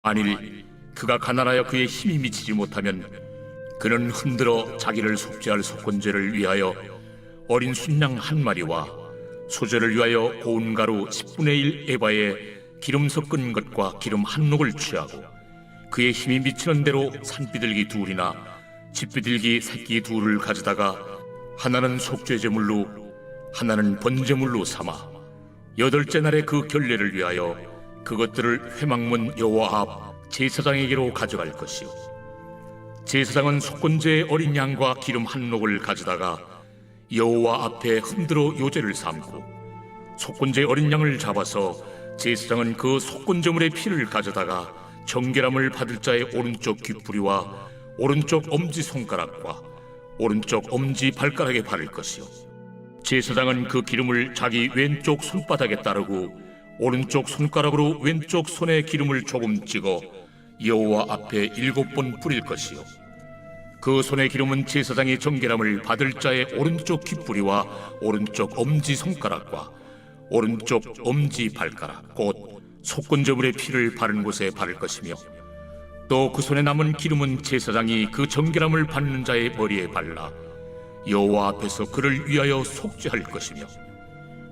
만일 그가 가난하여 그의 힘이 미치지 못하면 그는 흔들어 자기를 속죄할 속건제를 위하여 어린 순양 한 마리와 소제를 위하여 고운 가루 10분의 1 에바에 기름 섞은 것과 기름 한 녹을 취하고 그의 힘이 미치는 대로 산비둘기 둘이나 집비둘기 새끼 둘을 가져다가 하나는 속죄제물로 하나는 번제물로 삼아 8째 날에 그 결례를 위하여 그것들을 회막문 여호와 앞 제사장에게로 가져갈 것이요 제사장은 속건제의 어린 양과 기름 한 녹을 가져다가 여호와 앞에 흔들어 요제를 삼고 속건제의 어린 양을 잡아서 제사장은 그 속건제물의 피를 가져다가 정결함을 받을 자의 오른쪽 귓부리와 오른쪽 엄지손가락과 오른쪽 엄지발가락에 바를 것이요 제사장은 그 기름을 자기 왼쪽 손바닥에 따르고 오른쪽 손가락으로 왼쪽 손에 기름을 조금 찍어 여호와 앞에 7번 뿌릴 것이요 그 손의 기름은 제사장이 정결함을 받을 자의 오른쪽 귓부리와 오른쪽 엄지손가락과 오른쪽 엄지발가락 곧 속건제물의 피를 바른 곳에 바를 것이며 또 그 손에 남은 기름은 제사장이 그 정결함을 받는 자의 머리에 발라 여호와 앞에서 그를 위하여 속죄할 것이며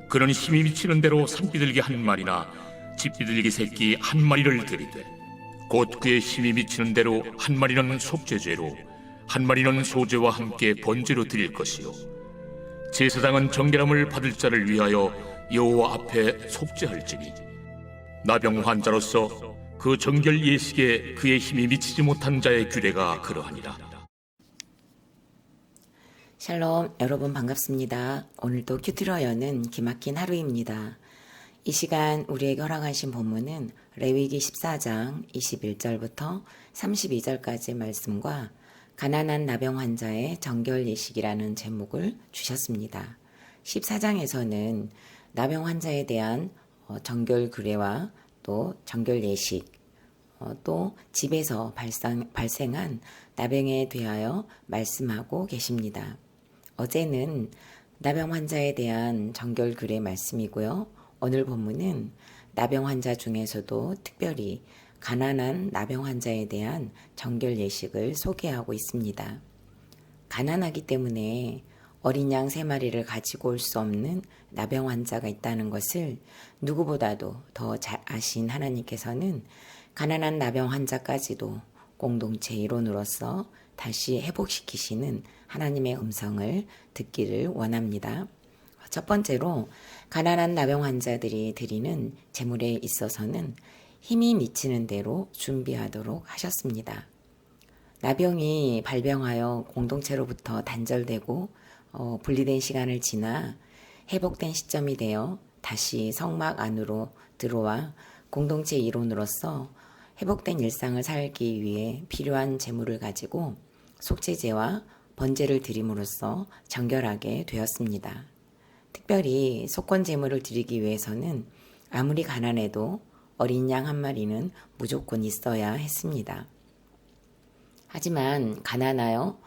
그는 힘이 미치는 대로 산비둘기 한 마리나 집비둘기 새끼 한 마리를 드리되 곧 그의 힘이 미치는 대로 한 마리는 속죄죄로 한 마리는 소제와 함께 번제로 드릴 것이요 제사장은 정결함을 받을 자를 위하여 여호와 앞에 속죄할지니 나병 환자로서 그 정결 예식에 그의 힘이 미치지 못한 자의 규례가 그러하니라. 샬롬, 여러분 반갑습니다. 오늘도 큐티러여는 기막힌 하루입니다. 이 시간 우리에게 허락하신 본문은 레위기 14장 21절부터 32절까지의 말씀과 가난한 나병 환자의 정결 예식이라는 제목을 주셨습니다. 14장에서는 나병 환자에 대한 정결 규례와 또 정결 예식, 또 집에서 발생한 나병에 대하여 말씀하고 계십니다. 어제는 나병 환자에 대한 정결 규례 말씀이고요. 오늘 본문은 나병 환자 중에서도 특별히 가난한 나병 환자에 대한 정결 예식을 소개하고 있습니다. 가난하기 때문에 어린 양 3마리를 가지고 올 수 없는 나병 환자가 있다는 것을 누구보다도 더 잘 아신 하나님께서는 가난한 나병 환자까지도 공동체 일원으로서 다시 회복시키시는 하나님의 음성을 듣기를 원합니다. 첫 번째로 가난한 나병 환자들이 드리는 제물에 있어서는 힘이 미치는 대로 준비하도록 하셨습니다. 나병이 발병하여 공동체로부터 단절되고 분리된 시간을 지나 회복된 시점이 되어 다시 성막 안으로 들어와 공동체 일원으로서 회복된 일상을 살기 위해 필요한 제물을 가지고 속죄제와 번제를 드림으로써 정결하게 되었습니다. 특별히 속건 제물을 드리기 위해서는 아무리 가난해도 어린 양 한 마리는 무조건 있어야 했습니다. 하지만 가난하여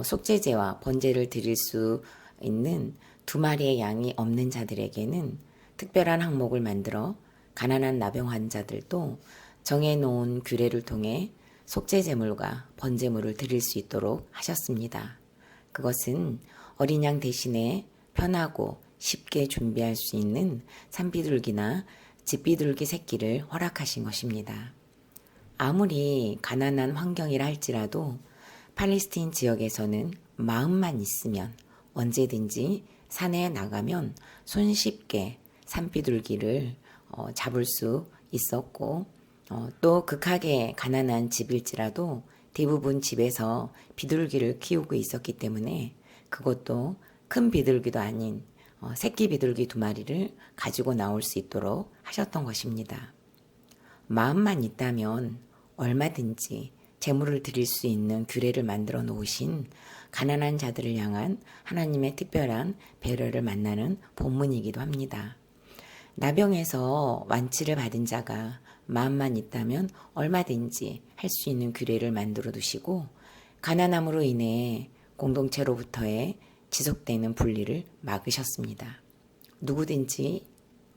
속죄제와 번제를 드릴 수 있는 2마리의 양이 없는 자들에게는 특별한 항목을 만들어 가난한 나병 환자들도 정해놓은 규례를 통해 속죄제물과 번제물을 드릴 수 있도록 하셨습니다. 그것은 어린 양 대신에 편하고 쉽게 준비할 수 있는 산비둘기나 집비둘기 새끼를 허락하신 것입니다. 아무리 가난한 환경이라 할지라도 팔레스틴 지역에서는 마음만 있으면 언제든지 산에 나가면 손쉽게 산비둘기를 잡을 수 있었고 또 극하게 가난한 집일지라도 대부분 집에서 비둘기를 키우고 있었기 때문에 그것도 큰 비둘기도 아닌 새끼 비둘기 2마리를 가지고 나올 수 있도록 하셨던 것입니다. 마음만 있다면 얼마든지 제물을 드릴 수 있는 규례를 만들어 놓으신 가난한 자들을 향한 하나님의 특별한 배려를 만나는 본문이기도 합니다. 나병에서 완치를 받은 자가 마음만 있다면 얼마든지 할 수 있는 규례를 만들어 두시고 가난함으로 인해 공동체로부터의 지속되는 분리를 막으셨습니다. 누구든지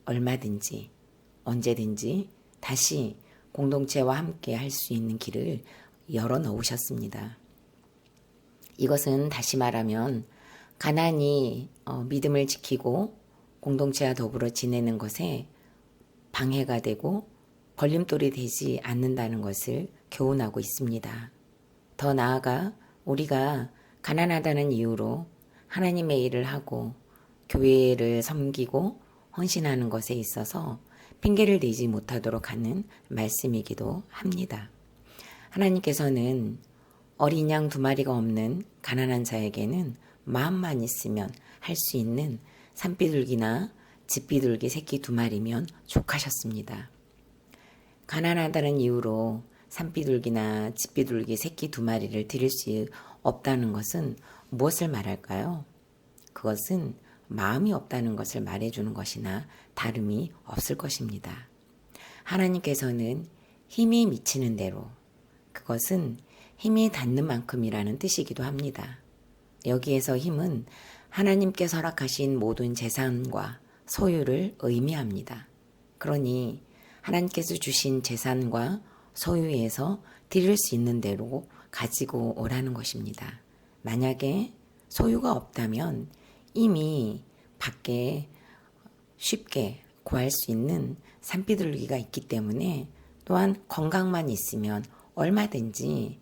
얼마든지 언제든지 다시 공동체와 함께 할 수 있는 길을 열어 놓으셨습니다. 이것은 다시 말하면 가난이 믿음을 지키고 공동체와 더불어 지내는 것에 방해가 되고 걸림돌이 되지 않는다는 것을 교훈하고 있습니다. 더 나아가 우리가 가난하다는 이유로 하나님의 일을 하고 교회를 섬기고 헌신하는 것에 있어서 핑계를 대지 못하도록 하는 말씀이기도 합니다. 하나님께서는 어린 양 2마리가 없는 가난한 자에게는 마음만 있으면 할 수 있는 산비둘기나 집비둘기 새끼 2마리면 족하셨습니다. 가난하다는 이유로 산비둘기나 집비둘기 새끼 2마리를 드릴 수 없다는 것은 무엇을 말할까요? 그것은 마음이 없다는 것을 말해주는 것이나 다름이 없을 것입니다. 하나님께서는 힘이 미치는 대로, 그것은 힘이 닿는 만큼이라는 뜻이기도 합니다. 여기에서 힘은 하나님께 허락하신 모든 재산과 소유를 의미합니다. 그러니 하나님께서 주신 재산과 소유에서 드릴 수 있는 대로 가지고 오라는 것입니다. 만약에 소유가 없다면 이미 밖에 쉽게 구할 수 있는 산비둘기가 있기 때문에, 또한 건강만 있으면 얼마든지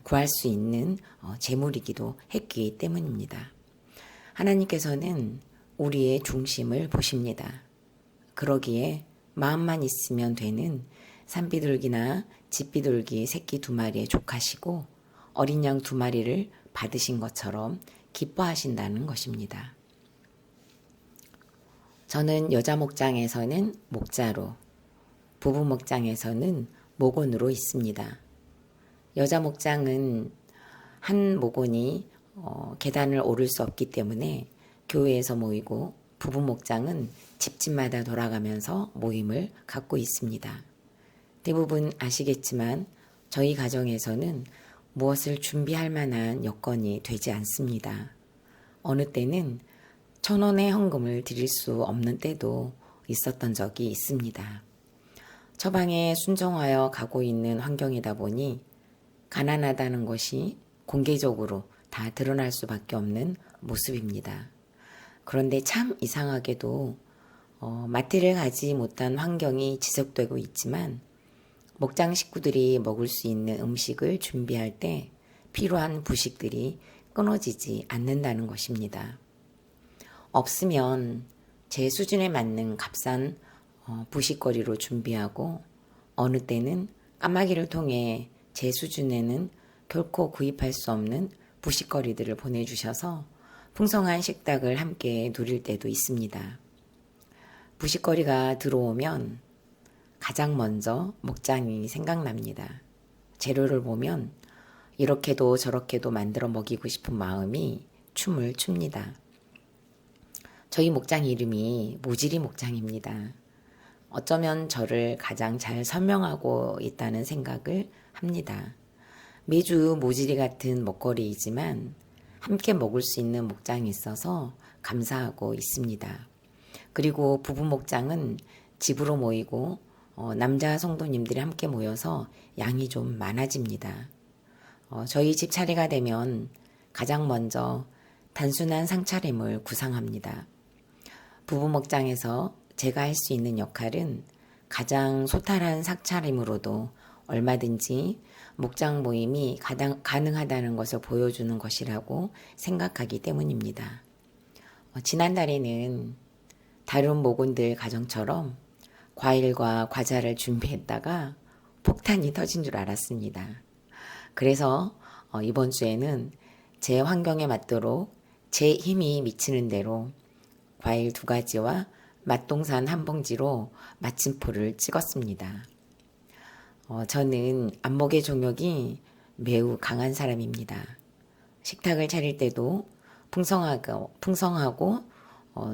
구할 수 있는 재물이기도 했기 때문입니다. 하나님께서는 우리의 중심을 보십니다. 그러기에 마음만 있으면 되는 산비둘기나 집비둘기 새끼 2마리에 족하시고 어린 양 2마리를 받으신 것처럼 기뻐하신다는 것입니다. 저는 여자 목장에서는 목자로, 부부 목장에서는 목원으로 있습니다. 여자 목장은 한 목원이 계단을 오를 수 없기 때문에 교회에서 모이고, 부부 목장은 집집마다 돌아가면서 모임을 갖고 있습니다. 대부분 아시겠지만 저희 가정에서는 무엇을 준비할 만한 여건이 되지 않습니다. 어느 때는 1,000원의 헌금을 드릴 수 없는 때도 있었던 적이 있습니다. 처방에 순종하여 가고 있는 환경이다 보니 가난하다는 것이 공개적으로 다 드러날 수밖에 없는 모습입니다. 그런데 참 이상하게도 마트를 가지 못한 환경이 지속되고 있지만 목장 식구들이 먹을 수 있는 음식을 준비할 때 필요한 부식들이 끊어지지 않는다는 것입니다. 없으면 제 수준에 맞는 값싼 부식거리로 준비하고, 어느 때는 까마귀를 통해 제 수준에는 결코 구입할 수 없는 부식거리들을 보내주셔서 풍성한 식탁을 함께 누릴 때도 있습니다. 부식거리가 들어오면 가장 먼저 목장이 생각납니다. 재료를 보면 이렇게도 저렇게도 만들어 먹이고 싶은 마음이 춤을 춥니다. 저희 목장 이름이 모지리 목장입니다. 어쩌면 저를 가장 잘 설명하고 있다는 생각을 합니다. 매주 모지리 같은 먹거리이지만 함께 먹을 수 있는 목장이 있어서 감사하고 있습니다. 그리고 부부 목장은 집으로 모이고 남자 성도님들이 함께 모여서 양이 좀 많아집니다. 저희 집 차례가 되면 가장 먼저 단순한 상차림을 구상합니다. 부부 목장에서 제가 할 수 있는 역할은 가장 소탈한 상차림으로도 얼마든지 목장 모임이 가능하다는 것을 보여주는 것이라고 생각하기 때문입니다. 지난달에는 다른 목원들 가정처럼 과일과 과자를 준비했다가 폭탄이 터진 줄 알았습니다. 그래서 이번 주에는 제 환경에 맞도록 제 힘이 미치는 대로 과일 2가지와 맛동산 1봉지로 마침표를 찍었습니다. 저는 안목의 종욕이 매우 강한 사람입니다. 식탁을 차릴 때도 풍성하고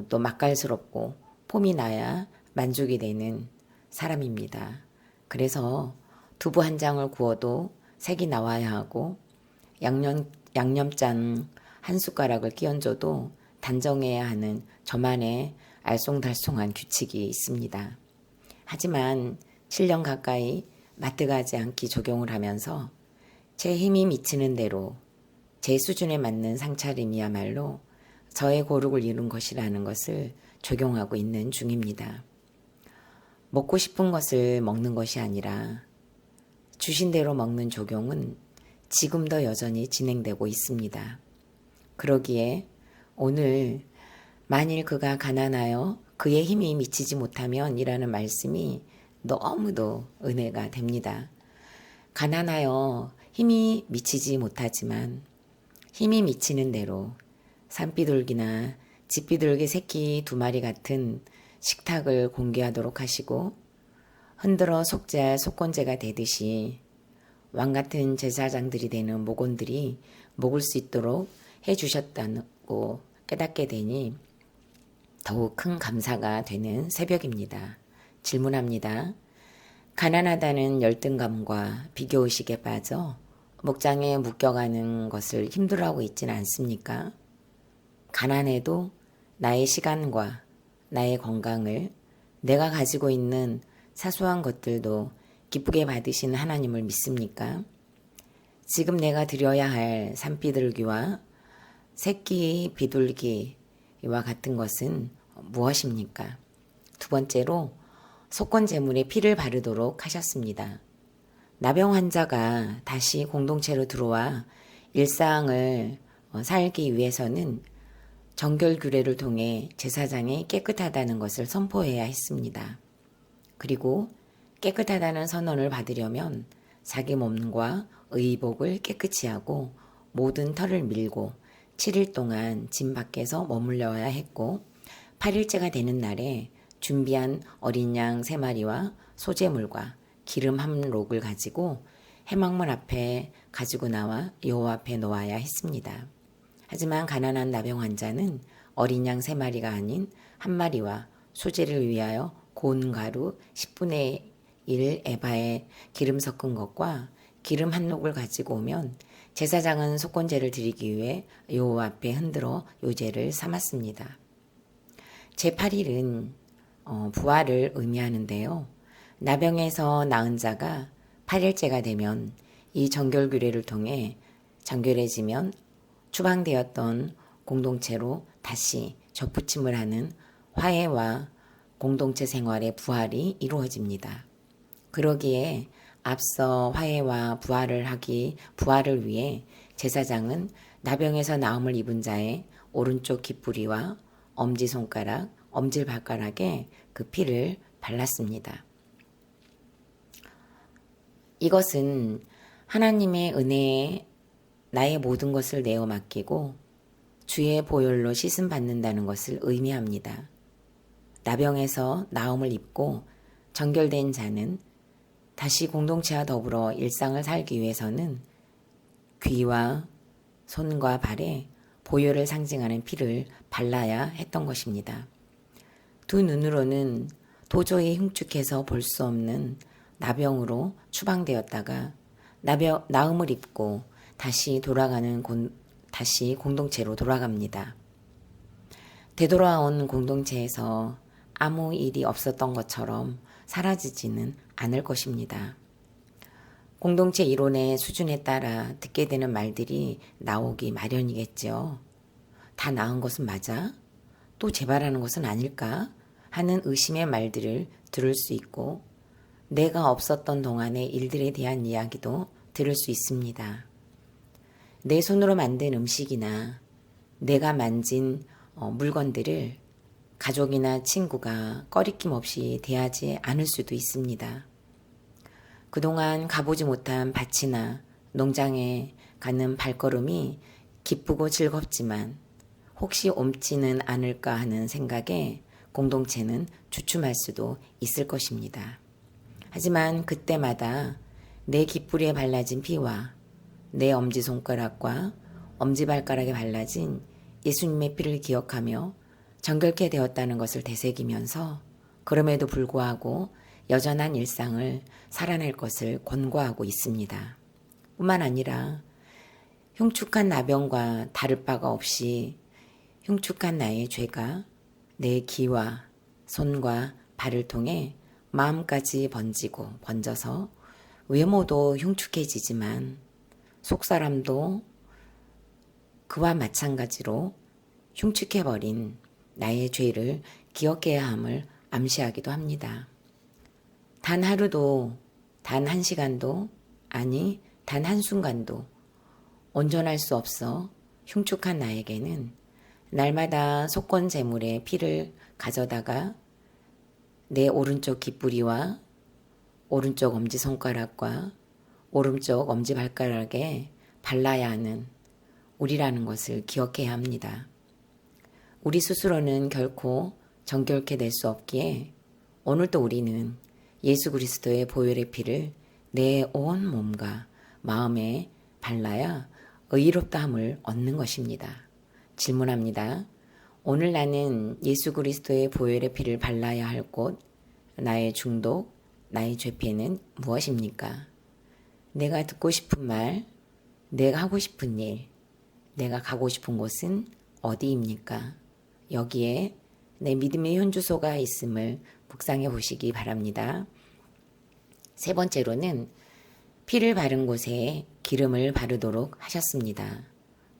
또 맛깔스럽고 폼이 나야 만족이 되는 사람입니다. 그래서 두부 한 장을 구워도 색이 나와야 하고 양념장 한 숟가락을 끼얹어도 단정해야 하는 저만의 알쏭달쏭한 규칙이 있습니다. 하지만 7년 가까이 마뜩하지 않게 적용을 하면서 제 힘이 미치는 대로 제 수준에 맞는 상차림이야말로 저의 고룩을 이룬 것이라는 것을 적용하고 있는 중입니다. 먹고 싶은 것을 먹는 것이 아니라 주신 대로 먹는 적용은 지금도 여전히 진행되고 있습니다. 그러기에 오늘 만일 그가 가난하여 그의 힘이 미치지 못하면 이라는 말씀이 너무도 은혜가 됩니다. 가난하여 힘이 미치지 못하지만 힘이 미치는 대로 산비둘기나 집비둘기 새끼 2마리 같은 식탁을 공개하도록 하시고 흔들어 속죄할 속건제가 되듯이 왕같은 제사장들이 되는 목원들이 먹을 수 있도록 해주셨다고 깨닫게 되니 더욱 큰 감사가 되는 새벽입니다. 질문합니다. 가난하다는 열등감과 비교의식에 빠져 목장에 묶여가는 것을 힘들어하고 있지는 않습니까? 가난해도 나의 시간과 나의 건강을 내가 가지고 있는 사소한 것들도 기쁘게 받으시는 하나님을 믿습니까? 지금 내가 드려야 할 산비둘기와 새끼 비둘기와 같은 것은 무엇입니까? 두 번째로 속건제물에 피를 바르도록 하셨습니다. 나병 환자가 다시 공동체로 들어와 일상을 살기 위해서는 정결규례를 통해 제사장이 깨끗하다는 것을 선포해야 했습니다. 그리고 깨끗하다는 선언을 받으려면 자기 몸과 의복을 깨끗이 하고 모든 털을 밀고 7일 동안 집 밖에서 머물러야 했고 8일째가 되는 날에 준비한 어린 양 3마리와 소재물과 기름 한 록을 가지고 회막문 앞에 가지고 나와 여호와 앞에 놓아야 했습니다. 하지만 가난한 나병 환자는 어린 양 3마리가 아닌 1마리와 소재를 위하여 고운 가루 10분의 1 에바에 기름 섞은 것과 기름 한 록을 가지고 오면 제사장은 속건제를 드리기 위해 여호와 앞에 흔들어 요제를 삼았습니다. 제8일은 부활을 의미하는데요. 나병에서 나은 자가 8일째가 되면 이 정결규례를 통해 정결해지면 추방되었던 공동체로 다시 접붙임을 하는 화해와 공동체 생활의 부활이 이루어집니다. 그러기에 앞서 화해와 부활을 위해 제사장은 나병에서 나음을 입은 자의 오른쪽 깃뿌리와 엄지손가락, 엄지발가락에 그 피를 발랐습니다. 이것은 하나님의 은혜에 나의 모든 것을 내어 맡기고 주의 보혈로 씻음 받는다는 것을 의미합니다. 나병에서 나음을 입고 정결된 자는 다시 공동체와 더불어 일상을 살기 위해서는 귀와 손과 발에 보혈을 상징하는 피를 발라야 했던 것입니다. 두 눈으로는 도저히 흉측해서 볼 수 없는 나병으로 추방되었다가 나음을 입고 다시 공동체로 돌아갑니다. 되돌아온 공동체에서 아무 일이 없었던 것처럼 사라지지는 않을 것입니다. 공동체 이론의 수준에 따라 듣게 되는 말들이 나오기 마련이겠죠. 다 나은 것은 맞아? 또 재발하는 것은 아닐까? 하는 의심의 말들을 들을 수 있고 내가 없었던 동안의 일들에 대한 이야기도 들을 수 있습니다. 내 손으로 만든 음식이나 내가 만진 물건들을 가족이나 친구가 꺼리낌 없이 대하지 않을 수도 있습니다. 그동안 가보지 못한 밭이나 농장에 가는 발걸음이 기쁘고 즐겁지만 혹시 옮지는 않을까 하는 생각에 공동체는 주춤할 수도 있을 것입니다. 하지만 그때마다 내 깃뿌리에 발라진 피와 내 엄지손가락과 엄지발가락에 발라진 예수님의 피를 기억하며 정결케 되었다는 것을 되새기면서 그럼에도 불구하고 여전한 일상을 살아낼 것을 권고하고 있습니다. 뿐만 아니라 흉측한 나병과 다를 바가 없이 흉측한 나의 죄가 내 귀와 손과 발을 통해 마음까지 번져서 외모도 흉측해지지만 속사람도 그와 마찬가지로 흉측해버린 나의 죄를 기억해야 함을 암시하기도 합니다. 단 하루도, 단 한 시간도, 아니 단 한순간도 온전할 수 없어 흉측한 나에게는 날마다 속건 제물의 피를 가져다가 내 오른쪽 귓부리와 오른쪽 엄지손가락과 오른쪽 엄지발가락에 발라야 하는 우리라는 것을 기억해야 합니다. 우리 스스로는 결코 정결케 될 수 없기에 오늘도 우리는 예수 그리스도의 보혈의 피를 내 온 몸과 마음에 발라야 의롭다함을 얻는 것입니다. 질문합니다. 오늘 나는 예수 그리스도의 보혈의 피를 발라야 할 곳, 나의 중독, 나의 죄피는 무엇입니까? 내가 듣고 싶은 말, 내가 하고 싶은 일, 내가 가고 싶은 곳은 어디입니까? 여기에 내 믿음의 현주소가 있음을 묵상해 보시기 바랍니다. 세 번째로는 피를 바른 곳에 기름을 바르도록 하셨습니다.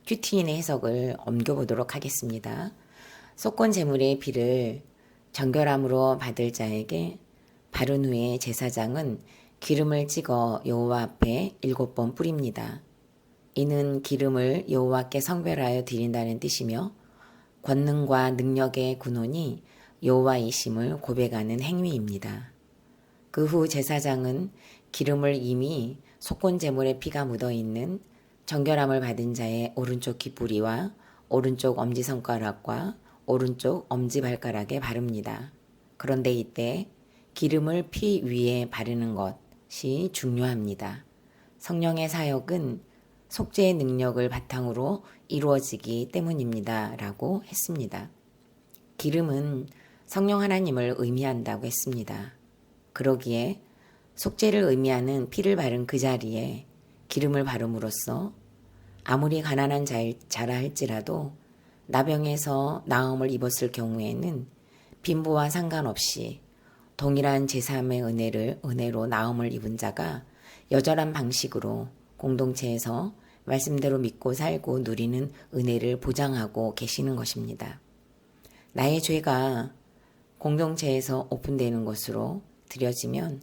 큐티인의 해석을 옮겨보도록 하겠습니다. 속건 제물의 피를 정결함으로 받을 자에게 바른 후에 제사장은 기름을 찍어 여호와 앞에 7번 뿌립니다. 이는 기름을 여호와께 성별하여 드린다는 뜻이며 권능과 능력의 근원이 여호와이심을 고백하는 행위입니다. 그 후 제사장은 기름을 이미 속건 제물의 피가 묻어있는 정결함을 받은 자의 오른쪽 귓부리와 오른쪽 엄지손가락과 오른쪽 엄지발가락에 바릅니다. 그런데 이때 기름을 피 위에 바르는 것이 중요합니다. 성령의 사역은 속죄의 능력을 바탕으로 이루어지기 때문입니다. 라고 했습니다. 기름은 성령 하나님을 의미한다고 했습니다. 그러기에 속죄를 의미하는 피를 바른 그 자리에 기름을 바름으로써 아무리 가난한 자라 할지라도 나병에서 나음을 입었을 경우에는 빈부와 상관없이 동일한 제3의 은혜로 나음을 입은 자가 여절한 방식으로 공동체에서 말씀대로 믿고 살고 누리는 은혜를 보장하고 계시는 것입니다. 나의 죄가 공동체에서 오픈되는 것으로 드려지면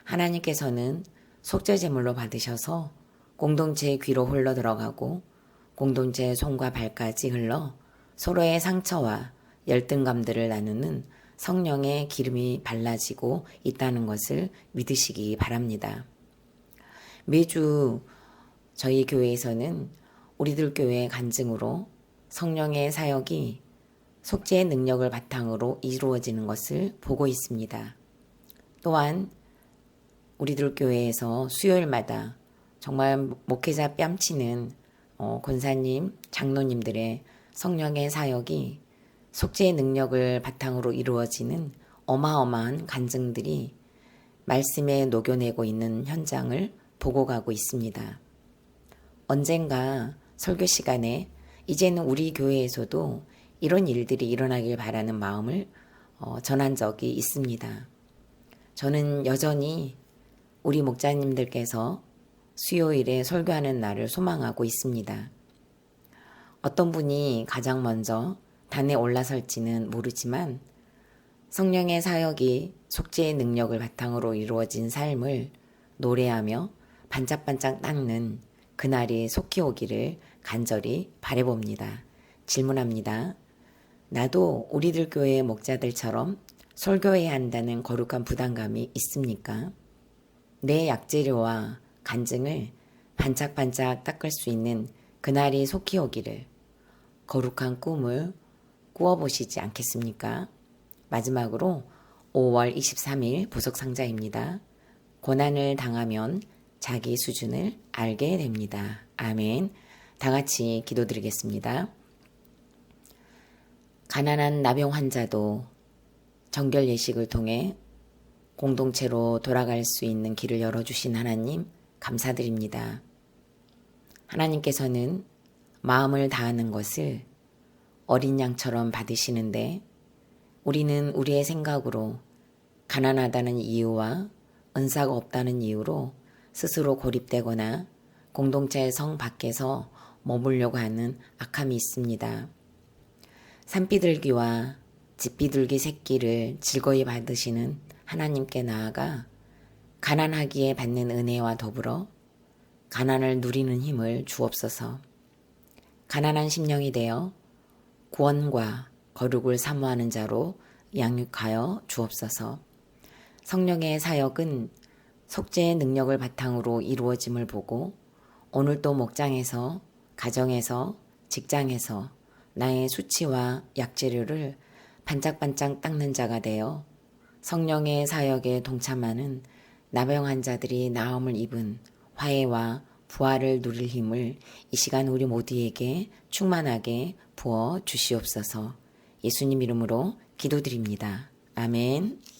하나님께서는 속죄 제물로 받으셔서 공동체의 귀로 흘러 들어가고 공동체의 손과 발까지 흘러 서로의 상처와 열등감들을 나누는 성령의 기름이 발라지고 있다는 것을 믿으시기 바랍니다. 매주 저희 교회에서는 우리들 교회의 간증으로 성령의 사역이 속죄의 능력을 바탕으로 이루어지는 것을 보고 있습니다. 또한 우리들 교회에서 수요일마다 정말 목회자 뺨치는 권사님, 장로님들의 성령의 사역이 속죄의 능력을 바탕으로 이루어지는 어마어마한 간증들이 말씀에 녹여내고 있는 현장을 보고 가고 있습니다. 언젠가 설교 시간에 이제는 우리 교회에서도 이런 일들이 일어나길 바라는 마음을 전한 적이 있습니다. 저는 여전히 우리 목자님들께서 수요일에 설교하는 날을 소망하고 있습니다. 어떤 분이 가장 먼저 단에 올라설지는 모르지만 성령의 사역이 속죄의 능력을 바탕으로 이루어진 삶을 노래하며 반짝반짝 닦는 그날이 속히 오기를 간절히 바라봅니다. 질문합니다. 나도 우리들 교회의 목자들처럼 설교해야 한다는 거룩한 부담감이 있습니까? 내 약재료와 간증을 반짝반짝 닦을 수 있는 그날이 속히 오기를 거룩한 꿈을 꾸어보시지 않겠습니까? 마지막으로 5월 23일 보석상자입니다. 고난을 당하면 자기 수준을 알게 됩니다. 아멘. 다 같이 기도드리겠습니다. 가난한 나병 환자도 정결 예식을 통해 공동체로 돌아갈 수 있는 길을 열어주신 하나님 감사드립니다. 하나님께서는 마음을 다하는 것을 어린 양처럼 받으시는데 우리는 우리의 생각으로 가난하다는 이유와 은사가 없다는 이유로 스스로 고립되거나 공동체의 성 밖에서 머물려고 하는 악함이 있습니다. 산비둘기와 집비둘기 새끼를 즐거이 받으시는 하나님께 나아가 가난하기에 받는 은혜와 더불어 가난을 누리는 힘을 주옵소서. 가난한 심령이 되어 구원과 거룩을 사모하는 자로 양육하여 주옵소서. 성령의 사역은 속죄의 능력을 바탕으로 이루어짐을 보고 오늘도 목장에서, 가정에서, 직장에서 나의 수치와 약재료를 반짝반짝 닦는 자가 되어 성령의 사역에 동참하는 나병 환자들이 나음을 입은 화해와 부활을 누릴 힘을 이 시간 우리 모두에게 충만하게 부어 주시옵소서. 예수님 이름으로 기도드립니다. 아멘.